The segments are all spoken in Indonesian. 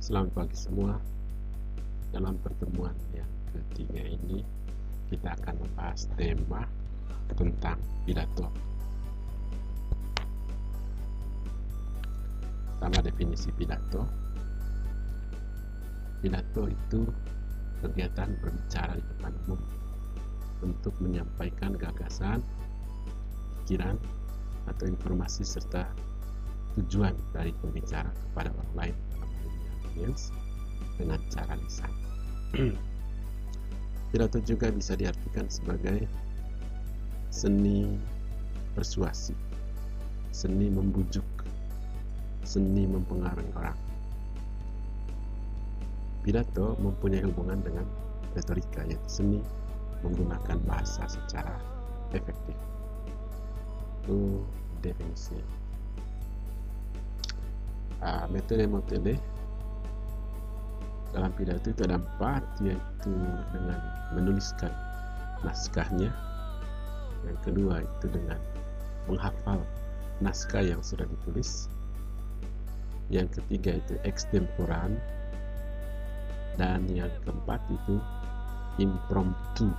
Selamat pagi semua. Dalam pertemuan yang ketiga ini kita akan membahas tema tentang pidato. Pertama, definisi pidato. Pidato itu kegiatan berbicara di depan umum untuk menyampaikan gagasan, pikiran, atau informasi serta tujuan dari pembicara kepada orang lain dalam audiens dengan cara lisan. Pidato juga bisa diartikan sebagai seni persuasi, seni membujuk, seni mempengaruhi orang. Pidato mempunyai hubungan dengan retorika, yaitu seni menggunakan bahasa secara efektif. Itu definisi. Metode dalam pidato itu ada 4, yaitu dengan menuliskan naskahnya. Yang kedua itu dengan menghafal naskah yang sudah ditulis. Yang ketiga itu extemporan. Dan yang keempat itu impromptu.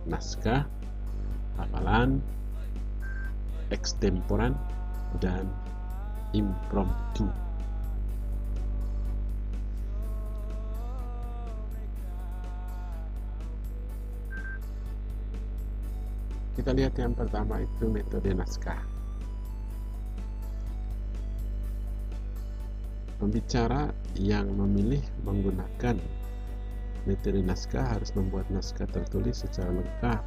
Naskah, hafalan, extemporan, dan impromptu. Kita lihat yang pertama itu metode naskah. Pembicara yang memilih menggunakan metode naskah harus membuat naskah tertulis secara lengkap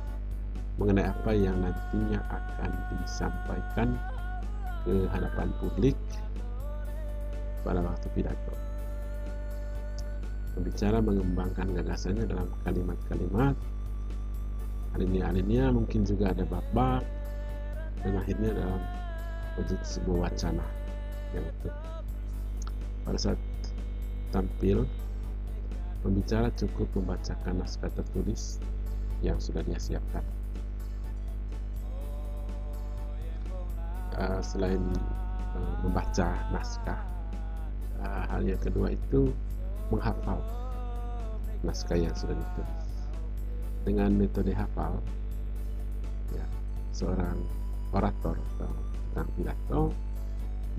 mengenai apa yang nantinya akan disampaikan ke hadapan publik pada waktu pidato. Pembicara mengembangkan gagasannya dalam kalimat-kalimat, alinea-alinea, mungkin juga ada bab-bab, dan akhirnya dalam wujud sebuah wacana yang utuh. Pada saat tampil, pembicara cukup membacakan naskah tertulis yang sudah dia siapkan. Selain membaca naskah, hal yang kedua itu menghafal naskah yang sudah ditulis. Dengan metode hafal, ya, seorang orator atau tukang pidato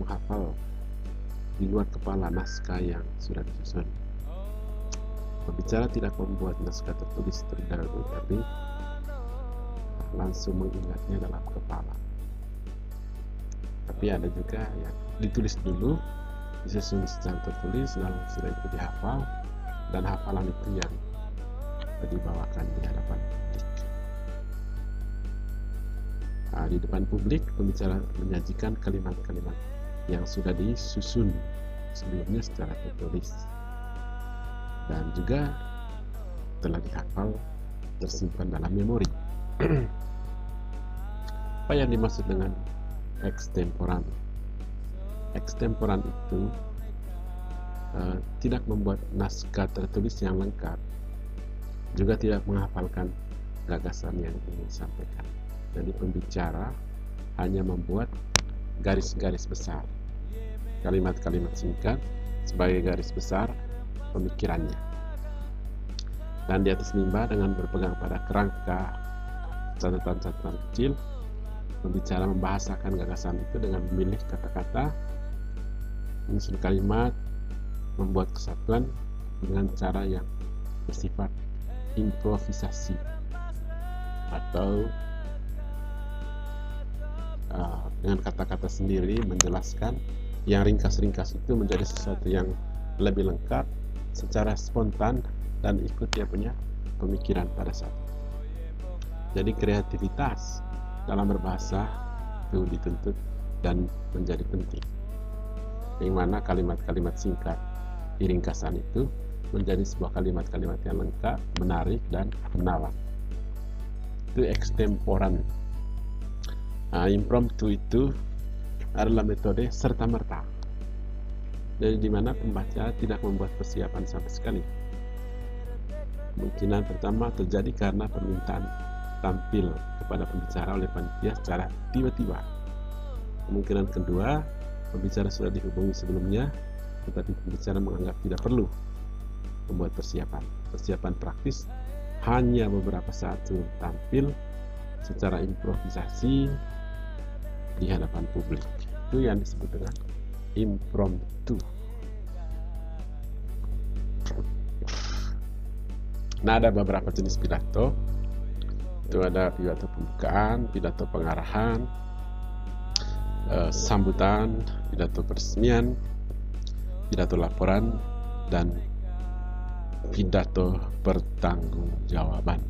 menghafal di luar kepala naskah yang sudah disusun. Pembicara tidak membuat naskah tertulis terlebih dahulu, tapi langsung mengingatnya dalam kepala. Tapi ada juga yang ditulis dulu, disusun secara tertulis, lalu setelah itu dihafal, dan hafalan itu yang dibawakan di hadapan publik. Di depan publik, pembicara menyajikan kalimat-kalimat yang sudah disusun sebelumnya secara tertulis dan juga telah dihafal, tersimpan dalam memori. Apa yang dimaksud dengan extemporan? Extemporan itu tidak membuat naskah tertulis yang lengkap, juga tidak menghafalkan gagasan yang ingin disampaikan. Jadi pembicara hanya membuat garis-garis besar, kalimat-kalimat singkat sebagai garis besar pemikirannya. Dan di atas limba dengan berpegang pada kerangka catatan-catatan kecil, pembicara membahasakan gagasan itu dengan memilih kata-kata, menyusun kalimat, membuat kesatuan dengan cara yang bersifat improvisasi atau dengan kata-kata sendiri menjelaskan yang ringkas-ringkas itu menjadi sesuatu yang lebih lengkap secara spontan dan ikut dia punya pemikiran pada saat itu. Jadi kreativitas dalam berbahasa itu dituntut dan menjadi penting, yang mana kalimat-kalimat singkat di ringkasan itu menjadi sebuah kalimat-kalimat yang lengkap, menarik, dan menawan. Itu extemporan. Impromptu itu adalah metode serta-merta, jadi di mana pembaca tidak membuat persiapan sama sekali. Kemungkinan pertama terjadi karena permintaan tampil kepada pembicara oleh panitia secara tiba-tiba. Kemungkinan kedua, pembicara sudah dihubungi sebelumnya tetapi pembicara menganggap tidak perlu membuat persiapan praktis, hanya beberapa saat sebelum tampil secara improvisasi di hadapan publik. Itu yang disebut dengan impromptu. Nah, ada beberapa jenis pidato. Itu ada pidato pembukaan, pidato pengarahan, sambutan, pidato peresmian, pidato laporan, dan pidato pertanggungjawaban.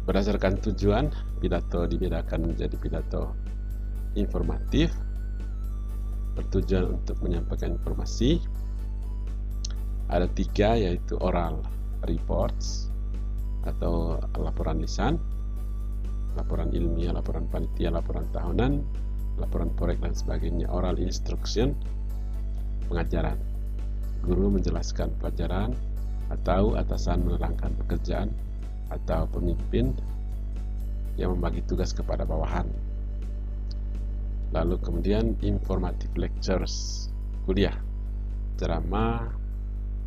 Berdasarkan tujuan, pidato dibedakan menjadi pidato informatif, bertujuan untuk menyampaikan informasi. Ada 3, yaitu oral reports atau laporan lisan, laporan ilmiah, laporan panitia, laporan tahunan, laporan proyek dan sebagainya. Oral instruction, pengajaran, guru menjelaskan pelajaran atau atasan menerangkan pekerjaan, atau pemimpin yang membagi tugas kepada bawahan. Lalu kemudian informative lectures, kuliah, ceramah,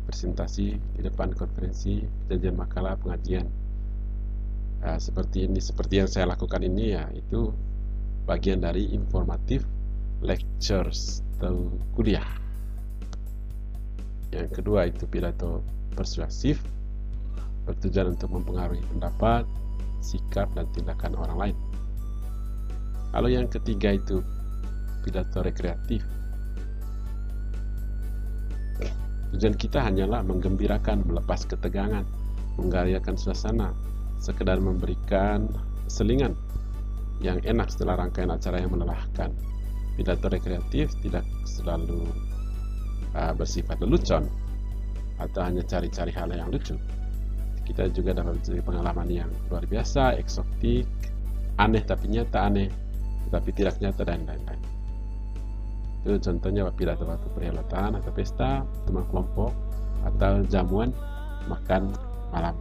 presentasi di depan konferensi, penyajian makalah, pengajian. Seperti yang saya lakukan ini, ya itu bagian dari informative lectures atau kuliah. Yang kedua itu pidato persuasif, bertujuan untuk mempengaruhi pendapat, sikap, dan tindakan orang lain. Lalu yang ketiga itu pidato rekreatif. Tujuan kita hanyalah menggembirakan, melepas ketegangan, menggaliakan suasana, sekedar memberikan selingan yang enak setelah rangkaian acara yang melelahkan. Pidato rekreatif tidak selalu bersifat lelucon atau hanya cari-cari hal yang lucu. Kita juga dapat mencari pengalaman yang luar biasa, eksotik, aneh tapi nyata, aneh tapi tidak nyata, dan lain-lain. Itu contohnya pidato waktu perhelatan atau pesta, teman kelompok, atau jamuan makan malam.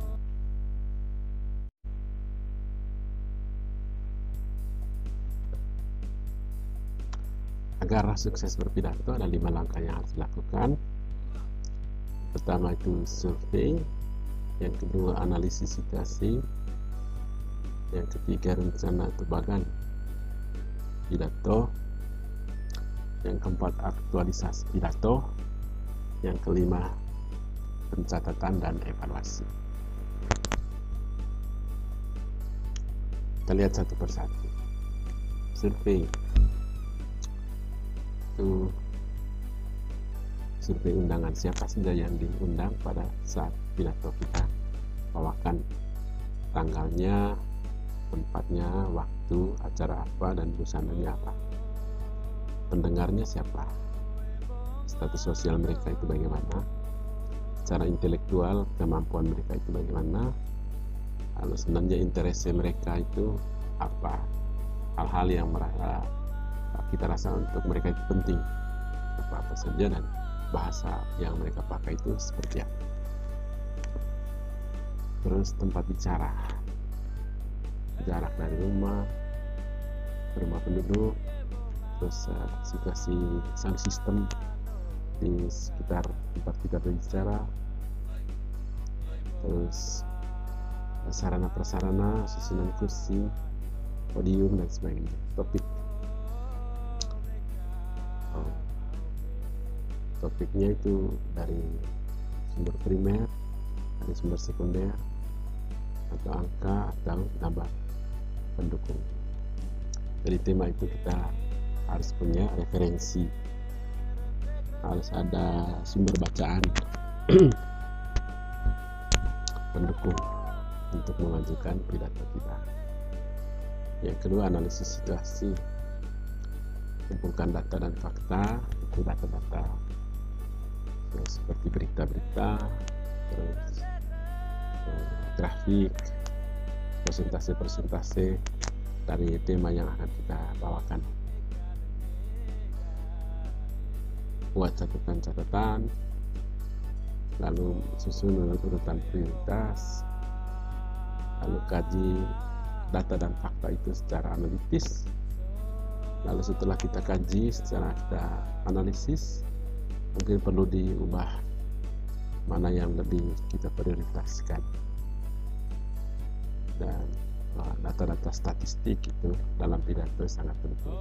Agar sukses berpidato ada 5 langkah yang harus dilakukan. Pertama itu survei, yang kedua analisis situasi, yang ketiga rencana tebagan pidato, yang keempat aktualisasi pidato, yang kelima pencatatan dan evaluasi. Kita lihat satu persatu. Survei itu survei undangan, siapa saja yang diundang pada saat pidato kita bawakan, tanggalnya, tempatnya, waktu, acara apa, dan busananya apa, pendengarnya siapa, status sosial mereka itu bagaimana, secara intelektual kemampuan mereka itu bagaimana, lalu sebenarnya interest mereka itu apa, hal-hal yang kita rasa untuk mereka itu penting apa saja, dan bahasa yang mereka pakai itu seperti apa. Terus tempat bicara, jarak dari rumah penduduk, terus situasi sound system di sekitar tempat kita berbicara, terus sarana prasarana, susunan kursi, podium, dan sebagainya. Topiknya itu dari sumber primer, dari sumber sekunder, atau angka, atau gambar pendukung. Dari tema itu kita harus punya referensi, harus ada sumber bacaan pendukung untuk mengajukan pidato kita. Yang kedua, analisis situasi, kumpulkan data dan fakta, itu data-data seperti berita-berita, terus grafik, presentase dari tema yang akan kita bawakan. Buat catatan, lalu susun urutan prioritas, lalu kaji data dan fakta itu secara analitis, Lalu setelah kita kaji, setelah kita analisis, mungkin perlu diubah mana yang lebih kita prioritaskan. Dan data-data statistik itu dalam pidato sangat penting.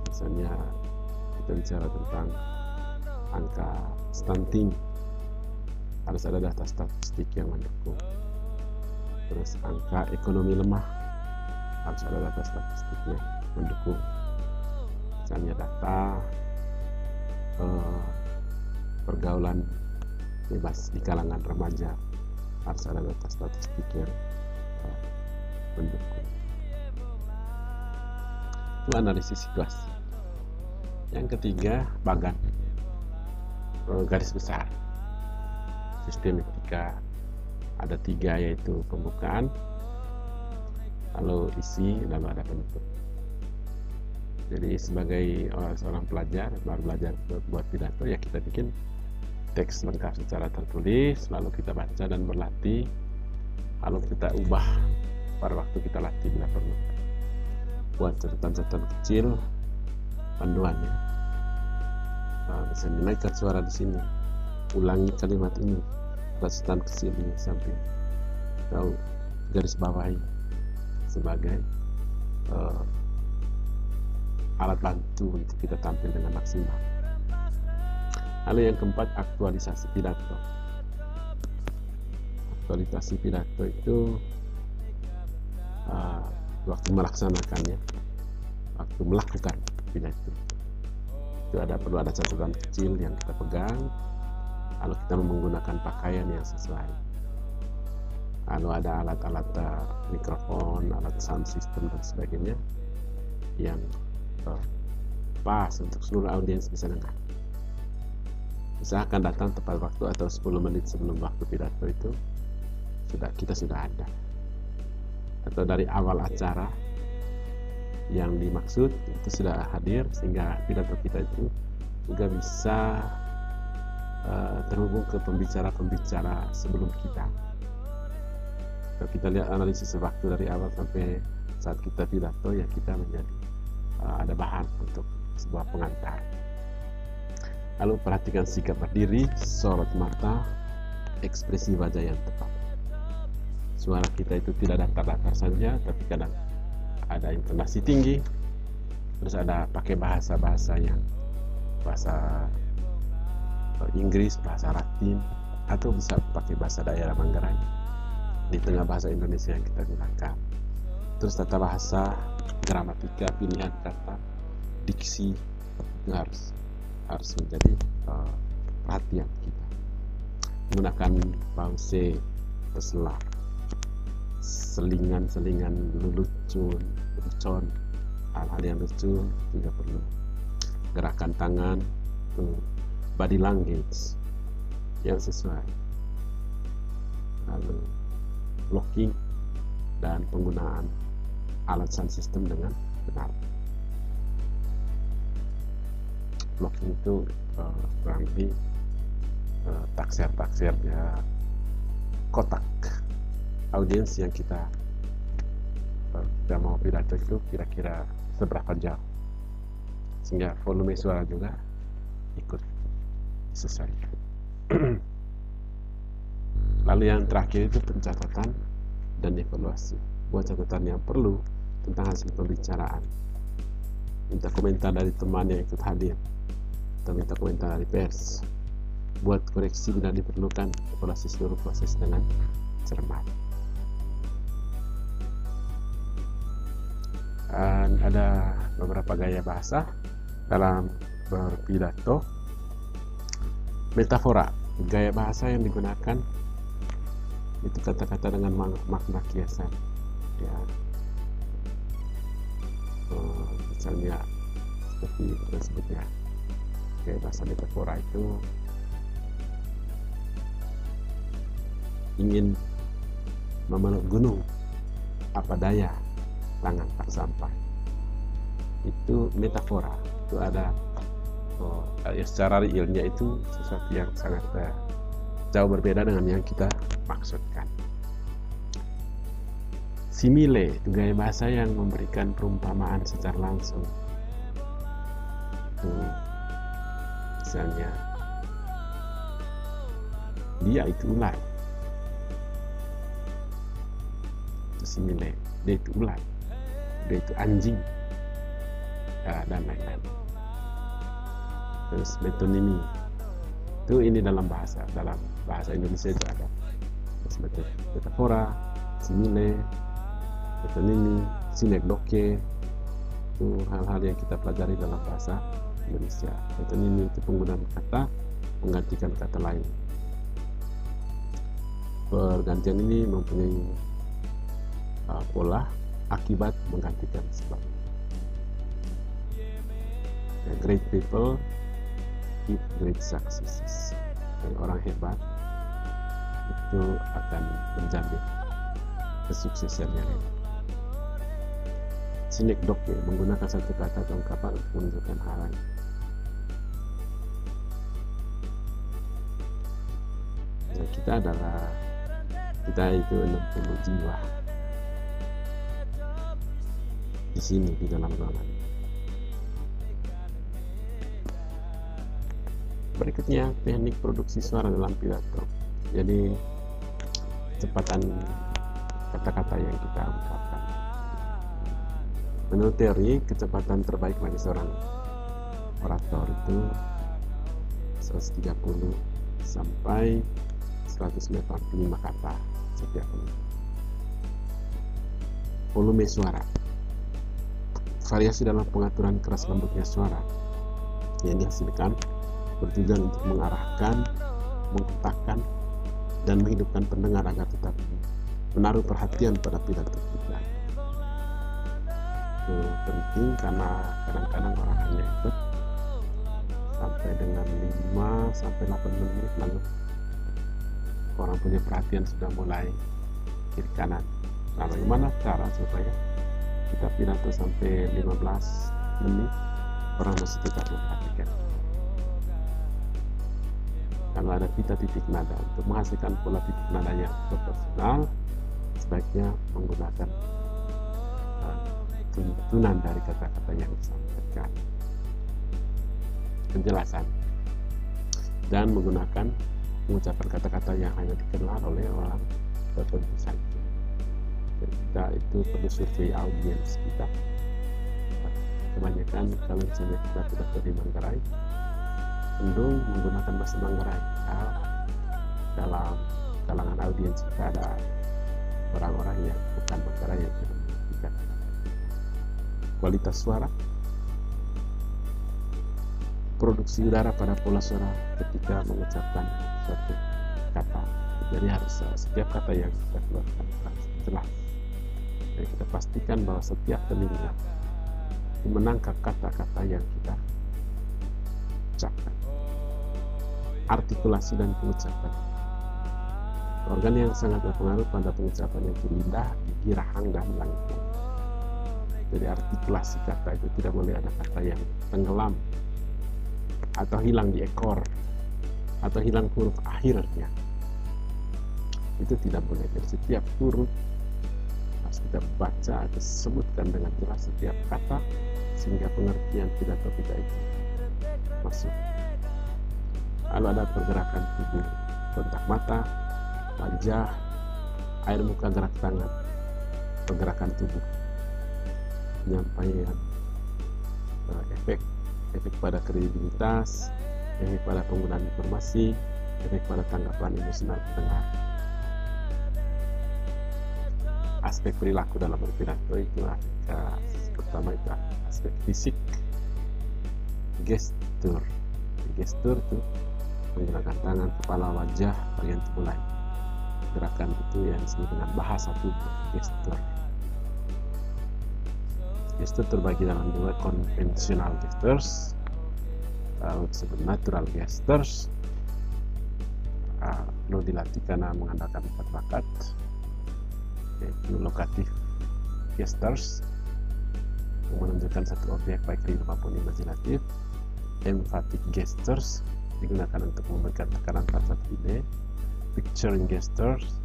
Misalnya kita bicara tentang angka stunting, harus ada data statistik yang mendukung. Terus angka ekonomi lemah, harus ada data statistiknya mendukung. Misalnya data pergaulan bebas di kalangan remaja, harus ada data statistik yang mendukung. Itu analisis situasi. Yang ketiga, bagan, garis besar sistematika. Ada 3, yaitu pembukaan, lalu isi, lalu ada penutup. Jadi sebagai seorang pelajar baru belajar buat pidato, ya kita bikin teks lengkap secara tertulis, lalu kita baca dan berlatih, lalu kita ubah pada waktu kita latih bila perlu. Buat catatan-catatan kecil, panduannya. Bisa dinaikkan suara di sini, ulangi kalimat ini, catatan kecil di samping, atau garis bawahi sebagai alat bantu untuk kita tampil dengan maksimal. Lalu yang keempat, aktualisasi pidato. Aktualisasi pidato itu waktu melaksanakannya, waktu melakukan pidato itu perlu ada catatan kecil yang kita pegang, lalu kita menggunakan pakaian yang sesuai, lalu ada alat-alat mikrofon, alat sound system dan sebagainya yang pas untuk seluruh audiens bisa dengar. Usahakan datang tepat waktu atau 10 menit sebelum waktu pidato itu kita sudah ada, atau dari awal acara yang dimaksud itu sudah hadir, sehingga pidato kita itu juga bisa terhubung ke pembicara-pembicara sebelum kita. Kalau kita lihat analisis waktu dari awal sampai saat kita pidato, ya kita menjadi ada bahan untuk sebuah pengantar. Lalu perhatikan sikap berdiri, sorot mata, ekspresi wajah yang tepat. Suara kita itu tidak datar-datar saja, tapi kadang ada intonasi tinggi, terus ada pakai bahasa-bahasa yang bahasa Inggris, bahasa Latin, atau bisa pakai bahasa daerah Manggarai di tengah bahasa Indonesia yang kita gunakan. Terus tata bahasa, gramatika, pilihan kata, diksi itu harus menjadi perhatian kita. Menggunakan pause, peselah, selingan-selingan lelucon, hal-hal yang lucu juga perlu. Gerakan tangan, body language yang sesuai, lalu blocking dan penggunaan alat sound system dengan benar. Blocking itu kurang lebih taksir-taksirnya kotak audiens yang kita mau pidato itu kira-kira seberapa jauh, sehingga volume suara juga ikut disesuaikan. Lalu yang terakhir itu pencatatan dan evaluasi. Buat catatan yang perlu tentang hasil pembicaraan, minta komentar dari teman yang ikut hadir, atau minta komentar dari pers. Buat koreksi bila diperlukan, evaluasi seluruh proses dengan cermat. Dan ada beberapa gaya bahasa dalam berpidato. Metafora, gaya bahasa yang digunakan itu kata-kata dengan makna kiasan, ya. Misalnya seperti tersebut, ya. Gaya bahasa metafora itu ingin memeluk gunung, apa daya tangan tak sampai. Itu metafora, itu ada ya, secara realnya itu sesuatu yang sangat jauh berbeda dengan yang kita maksudkan. Simile itu gaya bahasa yang memberikan perumpamaan secara langsung. Misalnya, dia itu ular. Itu simile. Dia itu ular. Dia itu anjing. Dan lain-lain. Terus metonimi. Itu ini dalam bahasa Indonesia itu ada. Terus metafora, simile, metonimi, sinekdoke. Itu hal-hal yang kita pelajari dalam bahasa Indonesia. Metonimi itu penggunaan kata menggantikan kata lain. Pergantian ini mempunyai pola akibat menggantikan sebab. Great people keep great successes. Orang hebat itu akan menjamin kesuksesan yang hebat. Sinekdoke menggunakan satu kata atau ungkapan untuk menunjukkan hal lain. Kita itu 60 jiwa di sini di dalam ruangan. Berikutnya teknik produksi suara dalam pidato. Jadi kecepatan kata-kata yang kita ungkapkan. Menurut teori, kecepatan terbaik bagi seorang orator itu 130 sampai 145 kata setiap menit. Volume suara. Variasi dalam pengaturan keras lembutnya suara yang dihasilkan bertujuan untuk mengarahkan, menggetarkan, dan menghidupkan pendengar agar tetap menaruh perhatian pada pidato kita. Itu penting karena kadang-kadang orang hanya ikut sampai dengan 5 sampai 8 menit lalu orang punya perhatian sudah mulai kiri kanan. Nah, bagaimana cara supaya kita pidato sampai 15 menit orang masih tetap memperhatikan? Kalau ada kita titik nada, untuk menghasilkan pola titik nada yang proporsional, sebaiknya menggunakan tuntunan dari kata-kata yang disampaikan, penjelasan, dan menggunakan mengucapkan kata-kata yang hanya dikenal oleh orang tertentu saja. Jadi kita itu perlu survei audiens kita. Kebanyakan kalau misalnya kita pidato di Manggarai, cenderung menggunakan bahasa Manggarai. Dalam kalangan audiens kita ada orang-orang yang bukan Manggarai yang tidak memperhatikan kualitas suara, produksi udara pada pola suara ketika mengucapkan suatu kata. Jadi harus setiap kata yang kita keluarkan jelas. Jadi kita pastikan bahwa setiap telinga menangkap kata-kata yang kita ucapkan. Artikulasi dan pengucapan. Organ yang sangat berpengaruh pada pengucapan yaitu lidah, gigi, rahang, dan langit. Jadi artikulasi kata itu tidak boleh ada kata yang tenggelam atau hilang di ekor atau hilang huruf akhirnya. Itu tidak boleh. Jadi setiap huruf harus kita baca atau sebutkan dengan jelas setiap kata sehingga pengertian pidato kita itu masuk. Lalu ada pergerakan tubuh, kontak mata, wajah, air muka, gerak tangan, pergerakan tubuh, penyampaian, efek pada kredibilitas, efek pada penggunaan informasi, efek pada tanggapan emosional pendengar. Aspek perilaku dalam berpidato itu pertama itu aspek fisik, gestur. Gestur itu menggunakan tangan, kepala, wajah, bagian tubuh lain. Gerakan itu yang disebut dengan bahasa tubuh, gestur. Gestur terbagi dalam dua, konvensional gestures atau disebut natural gestures. Perlu dilatih karena mengandalkan 4 bakat, yaitu lokatif gestures menunjukkan satu objek baik real maupun imajinatif. Emphatic gestures digunakan untuk memberikan tekanan pada satu ide. Picturing gestures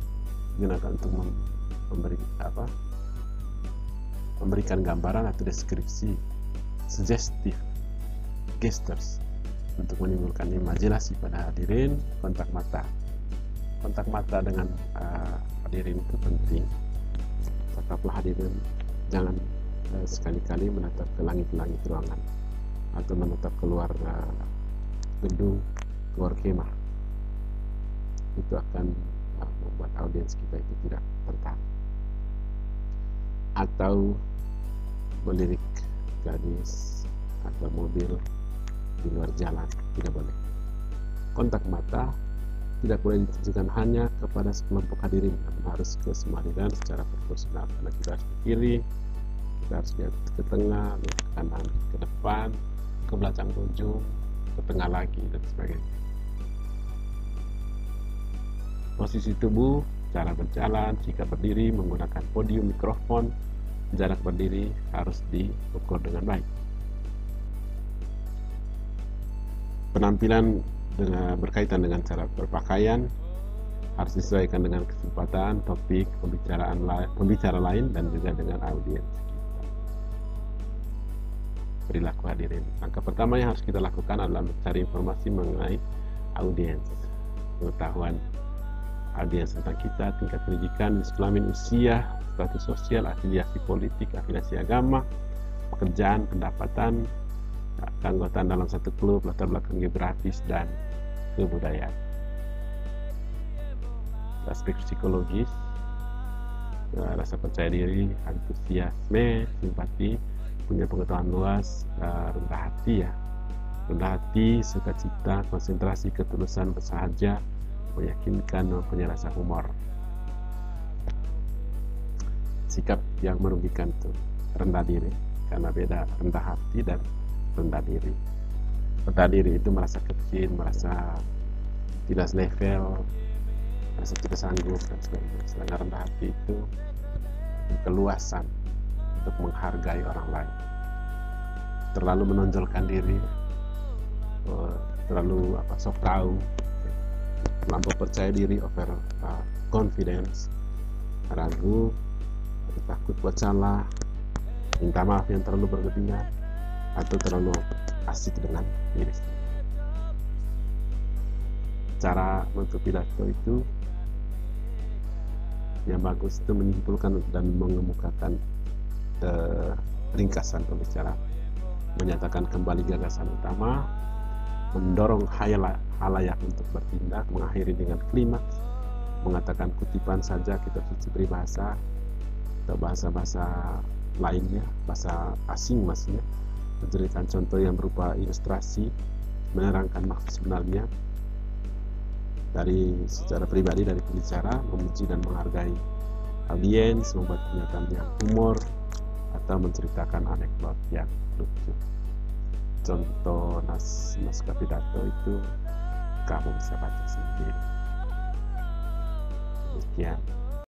digunakan untuk memberi memberikan gambaran atau deskripsi suggestive gestures untuk menimbulkan imajinasi pada hadirin. Kontak mata dengan hadirin itu penting. Tetaplah hadirin jangan sekali-kali menatap ke langit-langit ruangan atau menatap keluar gedung, keluar kemah. Itu akan membuat audiens kita itu tidak tertarik. Atau melirik gadis atau mobil di luar jalan, tidak boleh. Kontak mata tidak boleh ditujukan hanya kepada sekelompok hadirin, namun harus ke semua hadirin secara proporsional. Karena kita harus ke kiri, kita harus lihat ke tengah, lihat ke kanan, ke depan, ke belakang ujung, ke tengah lagi, dan sebagainya. Posisi tubuh, cara berjalan, sikap berdiri, menggunakan podium, mikrofon, jarak berdiri harus diukur dengan baik. Penampilan berkaitan dengan cara berpakaian harus disesuaikan dengan kesempatan, topik, pembicara lain, dan juga dengan audiens kita. Perilaku hadirin. Langkah pertama yang harus kita lakukan adalah mencari informasi mengenai audiens, pengetahuan audiens tentang kita, tingkat pendidikan, jenis kelamin, usia, status sosial, afiliasi politik, afiliasi agama, pekerjaan, pendapatan, keanggotaan dalam satu klub, latar belakang geografis, dan kebudayaan. Aspek psikologis, rasa percaya diri, antusiasme, simpati, punya pengetahuan luas, rendah hati ya, rendah hati, sukacita, konsentrasi, ketulusan, bersahaja, meyakinkan, punya rasa humor. Sikap yang merugikan itu rendah diri, karena beda rendah hati dan rendah diri. Rendah diri itu merasa kecil, merasa tidak selevel, merasa tidak sanggup, dan sebagainya. Sedangkan rendah hati itu keluasan untuk menghargai orang lain. Terlalu menonjolkan diri, terlalu sok tahu, terlampau percaya diri, over confidence, ragu, takut buat salah, minta maaf yang terlalu berlebihan, atau terlalu asik dengan diri sendiri. Cara untuk pidato itu yang bagus itu menyimpulkan dan mengemukakan ringkasan pembicaraan, menyatakan kembali gagasan utama, mendorong halayak untuk bertindak, mengakhiri dengan klimaks, mengatakan kutipan saja, kitab suci peribahasa atau bahasa-bahasa lainnya, bahasa asing maksudnya, menjadikan contoh yang berupa ilustrasi, menerangkan maksud sebenarnya dari secara pribadi dari pembicara, memuji dan menghargai audiens, membuat pernyataan yang humor, atau menceritakan anekdot yang lucu. Contoh naskah pidato itu kamu bisa baca sendiri. Demikian.